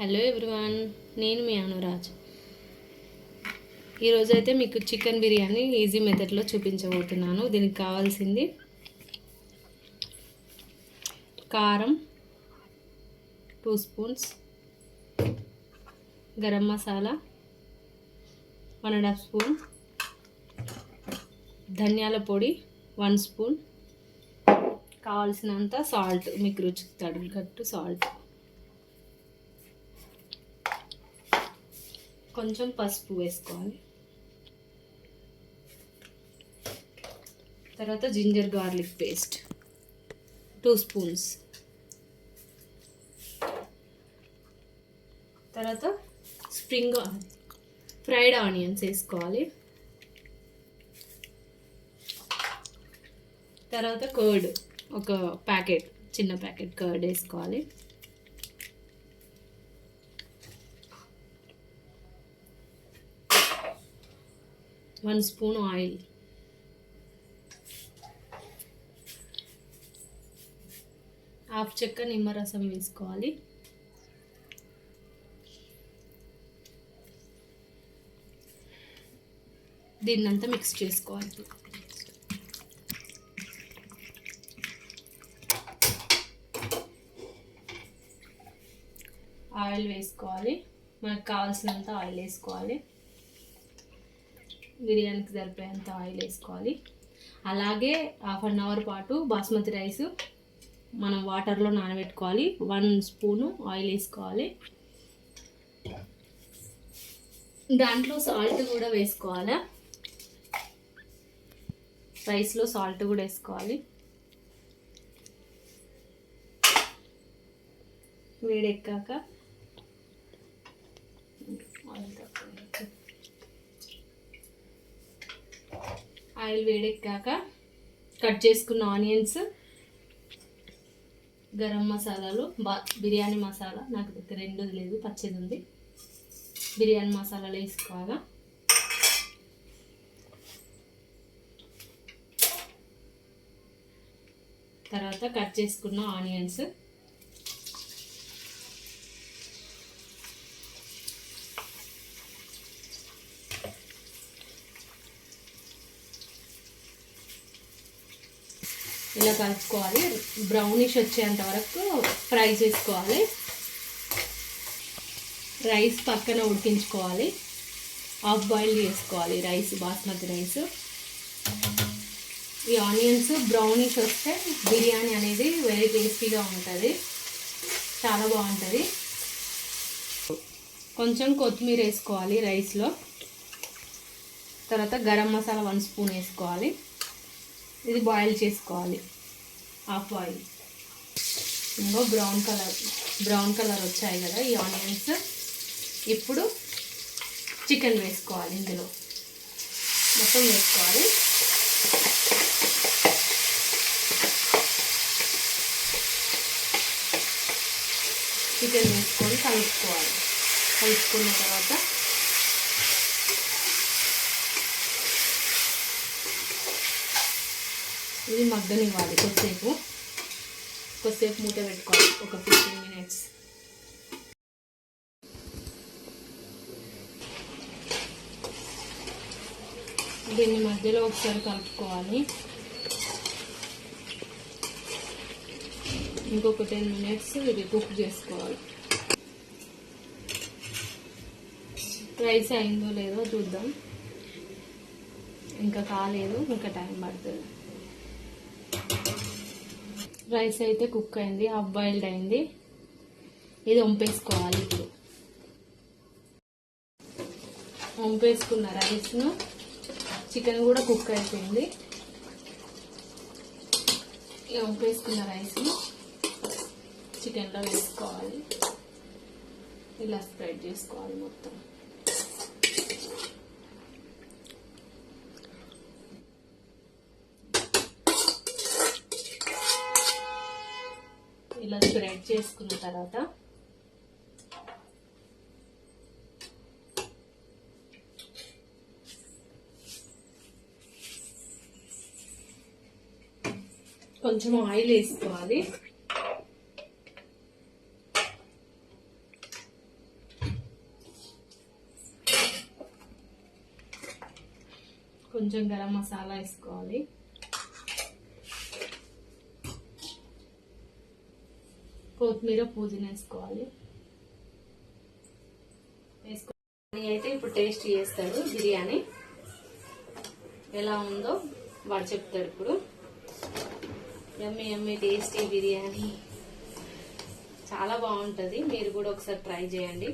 Hello everyone, నేను మీ అనురాజ్. ఈరోజైతే మీకు చికెన్ బిర్యానీ ఈజీ మెథడ్లో చూపించబోతున్నాను. దీనికి కావాల్సింది కారం 2 స్పూన్స్, గరం మసాలా 1.5 స్పూన్, ధనియాల పొడి 1 స్పూన్, కావాల్సినంత సాల్ట్, మీకు రుచికి తగ్గట్టు సాల్ట్, కొంచెం పసుపు వేసుకోవాలి. తర్వాత జింజర్ గార్లిక్ పేస్ట్ 2 స్పూన్స్, తర్వాత ఫ్రైడ్ ఆనియన్స్ వేసుకోవాలి. తర్వాత కర్డ్, ఒక ప్యాకెట్, చిన్న ప్యాకెట్ కర్డ్ వేసుకోవాలి. వన్ స్పూన్ ఆయిల్, హాఫ్ చెక్క నిమ్మరసం వేసుకోవాలి. దీన్నంతా మిక్స్ చేసుకోవాలి. ఆయిల్ వేసుకోవాలి, మనకు కావాల్సినంత ఆయిల్ వేసుకోవాలి. బిర్యానీకి సరిపోయేంత ఆయిల్ వేసుకోవాలి. అలాగే హాఫ్ అన్ అవర్ పాటు బాస్మతి రైస్ మనం వాటర్లో నానబెట్టుకోవాలి. 1 స్పూను ఆయిల్ వేసుకోవాలి. దాంట్లో సాల్ట్ కూడా వేసుకోవాలి. రైస్లో సాల్ట్ కూడా వేసుకోవాలి. వేడెక్కాక ఆయిల్ వేడెక్కాక కట్ చేసుకున్న ఆనియన్స్, గరం మసాలాలు, బిర్యానీ మసాలా నాకు దగ్గర 2 లేదు, పచ్చిది ఉంది. బిర్యానీ మసాలాలు వేసుకోవాలా. తర్వాత కట్ చేసుకున్న ఆనియన్స్, ఇలా కలుపుకోవాలి. బ్రౌనిష్ వచ్చేంత వరకు ఫ్రై చేసుకోవాలి. రైస్ పక్కన ఉడికించుకోవాలి. హాఫ్ బాయిల్ చేసుకోవాలి రైస్, బాస్మతి రైస్. ఈ ఆనియన్స్ బ్రౌనిష్ వస్తే బిర్యానీ అనేది వెరీ టేస్టీగా ఉంటుంది, చాలా బాగుంటుంది. కొంచెం కొత్తిమీర వేసుకోవాలి రైస్లో. తర్వాత గరం మసాలా 1 స్పూన్ వేసుకోవాలి. ఇది బాయిల్ చేసుకోవాలి, హాఫ్ బాయిల్. ఇంకో బ్రౌన్ కలర్ వచ్చాయి కదా ఈ ఆనియన్స్. ఇప్పుడు చికెన్ వేసుకోవాలి, ఇందులో మొత్తం వేసుకోవాలి. చికెన్ వేసుకొని కలుపుకోవాలి. కలుపుకున్న తర్వాత ఇది మగ్గనివ్వాలి కొద్దిసేపు మూత పెట్టుకోవాలి, ఒక 15 మినిట్స్. దీన్ని మధ్యలో ఒకసారి కలుపుకోవాలి. ఇంకొక 10 మినిట్స్ ఇది కుక్ చేసుకోవాలి. రైస్ అయిందో లేదో చూద్దాం. ఇంకా కాలేదు, ఇంకా టైం పడుతుంది. రైస్ అయితే కుక్ అయింది, హాఫ్ బాయిల్డ్ అయింది. ఇది వంపేసుకోవాలి. ఇప్పుడు వంపేసుకున్న రైస్ను, చికెన్ కూడా కుక్ అయిపోయింది. ఈ వంపేసుకున్న రైస్ను చికెన్లో వేసుకోవాలి. ఇలా స్ప్రెడ్ చేసుకోవాలి మొత్తం. ఇలా స్ప్రెడ్ చేసుకున్న తర్వాత కొంచెం ఆయిల్ వేసుకోవాలి. కొంచెం గరం మసాలా వేసుకోవాలి. కొత్తిమీర పుదీనా వేసుకోవాలి. అయితే ఇప్పుడు టేస్ట్ చేస్తాడు బిర్యానీ ఎలా ఉందో వాడు చెప్తాడు. ఇప్పుడు యమ్మీ యమ్మీ టేస్టీ బిర్యానీ చాలా బాగుంటుంది. మీరు కూడా ఒకసారి ట్రై చేయండి.